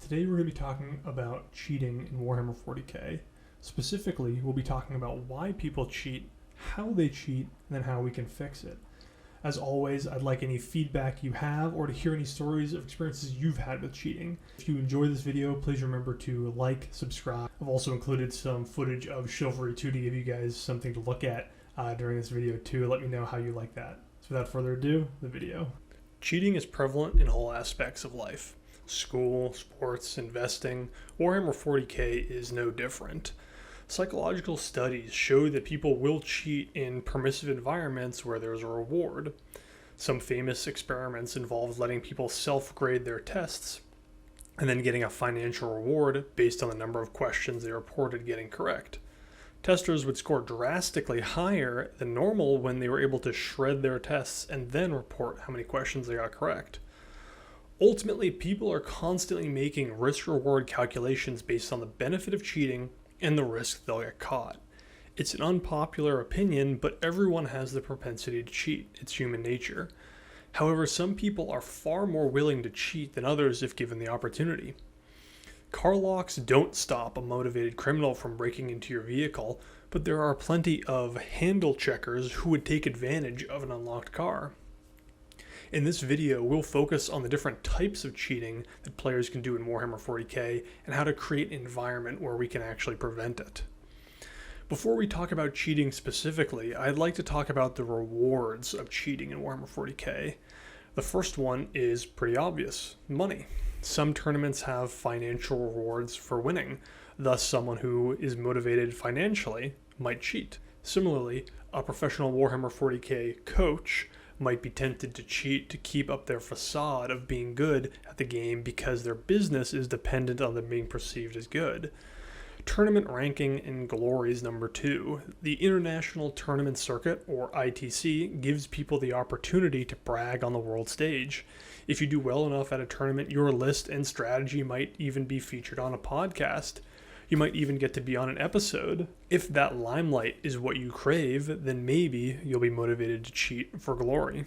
Today we're going to be talking about cheating in Warhammer 40k. Specifically, we'll be talking about why people cheat, how they cheat, and then how we can fix it. As always, I'd like any feedback you have or to hear any stories of experiences you've had with cheating. If you enjoy this video, please remember to like, subscribe. I've also included some footage of Chivalry 2 to give you guys something to look at during this video too. Let me know how you like that. So without further ado, the video. Cheating is prevalent in all aspects of life. School, sports, investing. Warhammer 40k is no different. Psychological studies show that people will cheat in permissive environments where there's a reward. Some famous experiments involve letting people self-grade their tests and then getting a financial reward based on the number of questions they reported getting correct. Testers would score drastically higher than normal when they were able to shred their tests and then report how many questions they got correct. Ultimately, people are constantly making risk-reward calculations based on the benefit of cheating and the risk they'll get caught. It's an unpopular opinion, but everyone has the propensity to cheat. It's human nature. However, some people are far more willing to cheat than others if given the opportunity. Car locks don't stop a motivated criminal from breaking into your vehicle, but there are plenty of handle checkers who would take advantage of an unlocked car. In this video, we'll focus on the different types of cheating that players can do in Warhammer 40k and how to create an environment where we can actually prevent it. Before we talk about cheating specifically, I'd like to talk about the rewards of cheating in Warhammer 40k. The first one is pretty obvious: money. Some tournaments have financial rewards for winning, thus someone who is motivated financially might cheat. Similarly, a professional Warhammer 40k coach might be tempted to cheat to keep up their facade of being good at the game because their business is dependent on them being perceived as good. Tournament ranking and glory is number 2. The International Tournament Circuit, or ITC, gives people the opportunity to brag on the world stage. If you do well enough at a tournament, your list and strategy might even be featured on a podcast. You might even get to be on an episode. If that limelight is what you crave, then maybe you'll be motivated to cheat for glory.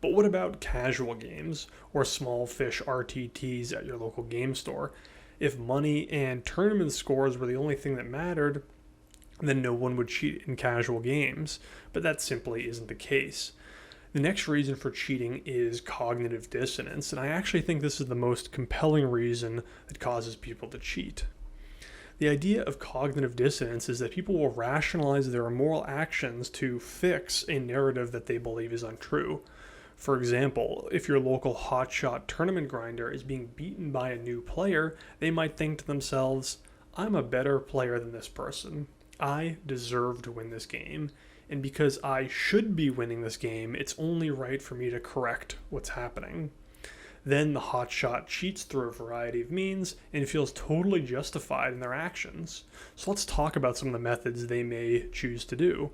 But what about casual games or small fish RTTs at your local game store? If money and tournament scores were the only thing that mattered, then no one would cheat in casual games, but that simply isn't the case. The next reason for cheating is cognitive dissonance, and I actually think this is the most compelling reason that causes people to cheat. The idea of cognitive dissonance is that people will rationalize their immoral actions to fix a narrative that they believe is untrue. For example, if your local hotshot tournament grinder is being beaten by a new player, they might think to themselves, "I'm a better player than this person. I deserve to win this game. And because I should be winning this game, it's only right for me to correct what's happening." Then the hotshot cheats through a variety of means and feels totally justified in their actions. So let's talk about some of the methods they may choose to do.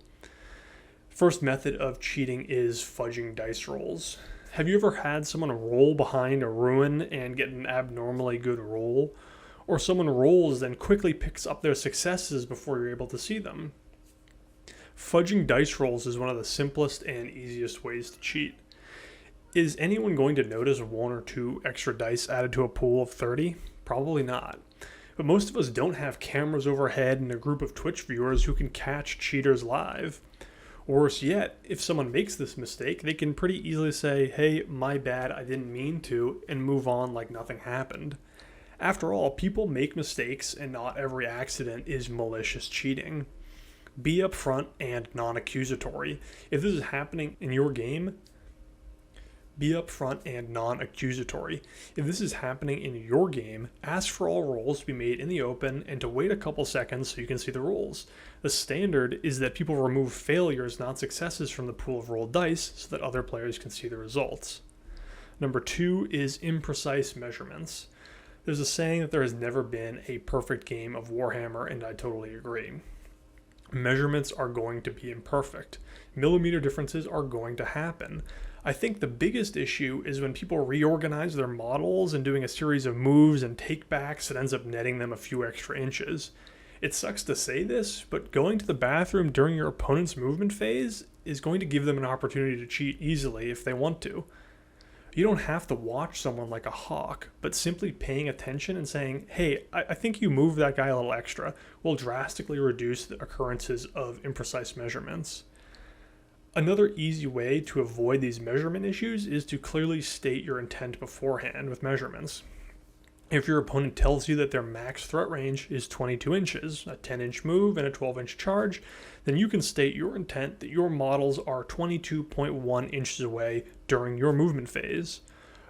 First method of cheating is fudging dice rolls. Have you ever had someone roll behind a ruin and get an abnormally good roll? Or someone rolls and quickly picks up their successes before you're able to see them? Fudging dice rolls is one of the simplest and easiest ways to cheat. Is anyone going to notice 1 or 2 extra dice added to a pool of 30? Probably not. But most of us don't have cameras overhead and a group of Twitch viewers who can catch cheaters live. Worse yet, if someone makes this mistake, they can pretty easily say, "Hey, my bad, I didn't mean to," and move on like nothing happened. After all, people make mistakes and not every accident is malicious cheating. Be upfront and non-accusatory. If this is happening in your game, Be upfront and non-accusatory. If this is happening in your game, ask for all rolls to be made in the open and to wait a couple seconds so you can see the rolls. The standard is that people remove failures, not successes, from the pool of rolled dice so that other players can see the results. Number 2 is imprecise measurements. There's a saying that there has never been a perfect game of Warhammer, and I totally agree. Measurements are going to be imperfect. Millimeter differences are going to happen. I think the biggest issue is when people reorganize their models and doing a series of moves and takebacks that ends up netting them a few extra inches. It sucks to say this, but going to the bathroom during your opponent's movement phase is going to give them an opportunity to cheat easily if they want to. You don't have to watch someone like a hawk, but simply paying attention and saying, hey, I think you moved that guy a little extra, will drastically reduce the occurrences of imprecise measurements. Another easy way to avoid these measurement issues is to clearly state your intent beforehand with measurements. If your opponent tells you that their max threat range is 22 inches, a 10-inch move and a 12-inch charge, then you can state your intent that your models are 22.1 inches away during your movement phase.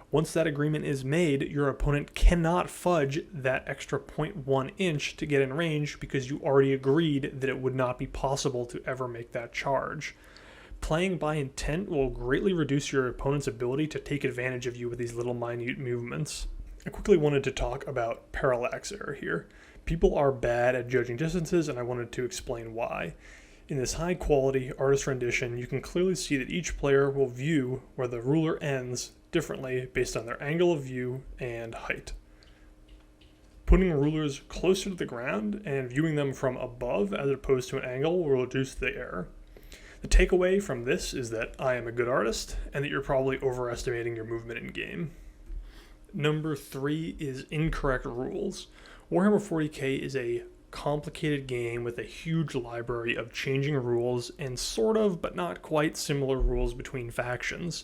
Once that agreement is made, your opponent cannot fudge that extra 0.1 inch to get in range because you already agreed that it would not be possible to ever make that charge. Playing by intent will greatly reduce your opponent's ability to take advantage of you with these little minute movements. I quickly wanted to talk about parallax error here. People are bad at judging distances, and I wanted to explain why. In this high quality artist rendition, you can clearly see that each player will view where the ruler ends differently based on their angle of view and height. Putting rulers closer to the ground and viewing them from above as opposed to an angle will reduce the error. The takeaway from this is that I am a good artist and that you're probably overestimating your movement in game. Number 3 is incorrect rules. Warhammer 40k is a complicated game with a huge library of changing rules and sort of, but not quite, similar rules between factions.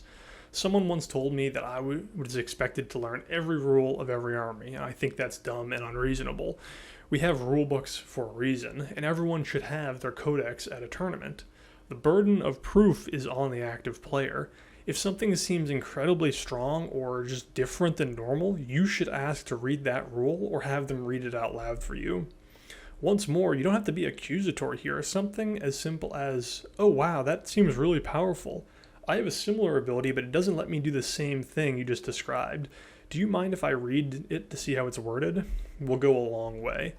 Someone once told me that I was expected to learn every rule of every army, and I think that's dumb and unreasonable. We have rulebooks for a reason, and everyone should have their codex at a tournament. The burden of proof is on the active player. If something seems incredibly strong or just different than normal, you should ask to read that rule or have them read it out loud for you. Once more, you don't have to be accusatory here. Something as simple as, oh wow, that seems really powerful. I have a similar ability, but it doesn't let me do the same thing you just described. Do you mind if I read it to see how it's worded? Will go a long way.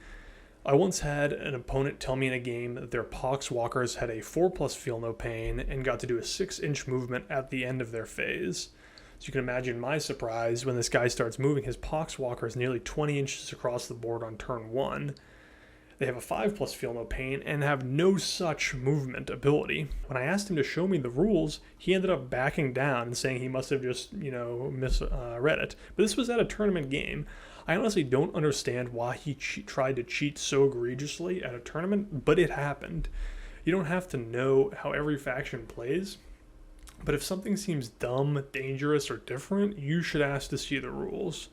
I once had an opponent tell me in a game that their Poxwalkers had a 4+ feel no pain and got to do a 6-inch movement at the end of their phase. So you can imagine my surprise when this guy starts moving his Poxwalkers nearly 20 inches across the board on turn 1. They have a 5+ feel no pain and have no such movement ability. When I asked him to show me the rules, he ended up backing down and saying he must have just, misread it. But this was at a tournament game. I honestly don't understand why he tried to cheat so egregiously at a tournament, but it happened. You don't have to know how every faction plays, but if something seems dumb, dangerous, or different, you should ask to see the rules.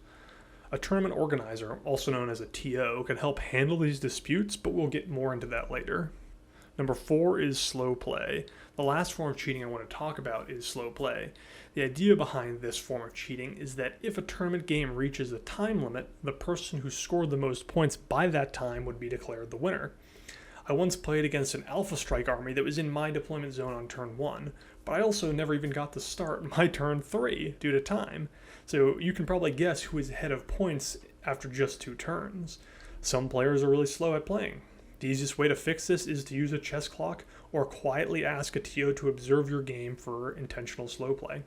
A tournament organizer, also known as a TO, can help handle these disputes, but we'll get more into that later. Number 4 is slow play. The last form of cheating I want to talk about is slow play. The idea behind this form of cheating is that if a tournament game reaches a time limit, the person who scored the most points by that time would be declared the winner. I once played against an Alpha Strike army that was in my deployment zone on turn 1, but I also never even got to start my turn 3 due to time. So you can probably guess who is ahead of points after just 2 turns. Some players are really slow at playing. The easiest way to fix this is to use a chess clock or quietly ask a TO to observe your game for intentional slow play.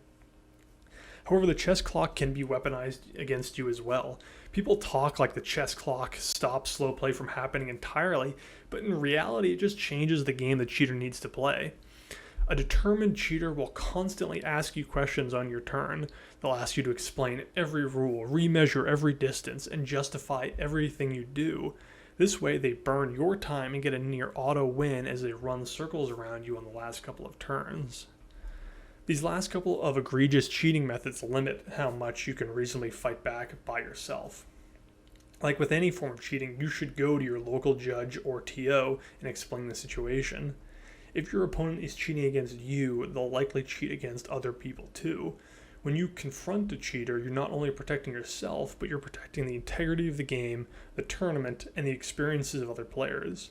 However, the chess clock can be weaponized against you as well. People talk like the chess clock stops slow play from happening entirely, but in reality it just changes the game the cheater needs to play. A determined cheater will constantly ask you questions on your turn. They'll ask you to explain every rule, remeasure every distance, and justify everything you do. This way they burn your time and get a near auto win as they run circles around you on the last couple of turns. These last couple of egregious cheating methods limit how much you can reasonably fight back by yourself. Like with any form of cheating, you should go to your local judge or TO and explain the situation. If your opponent is cheating against you, they'll likely cheat against other people too. When you confront a cheater, you're not only protecting yourself, but you're protecting the integrity of the game, the tournament, and the experiences of other players.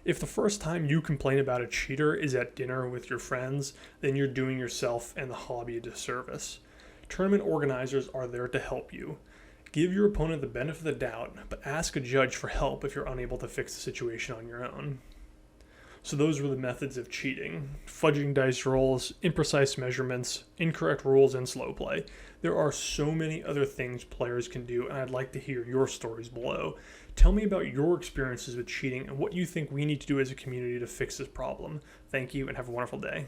If the first time you complain about a cheater is at dinner with your friends, then you're doing yourself and the hobby a disservice. Tournament organizers are there to help you. Give your opponent the benefit of the doubt, but ask a judge for help if you're unable to fix the situation on your own. So those were the methods of cheating: fudging dice rolls, imprecise measurements, incorrect rules, and slow play. There are so many other things players can do, and I'd like to hear your stories below. Tell me about your experiences with cheating and what you think we need to do as a community to fix this problem. Thank you, and have a wonderful day.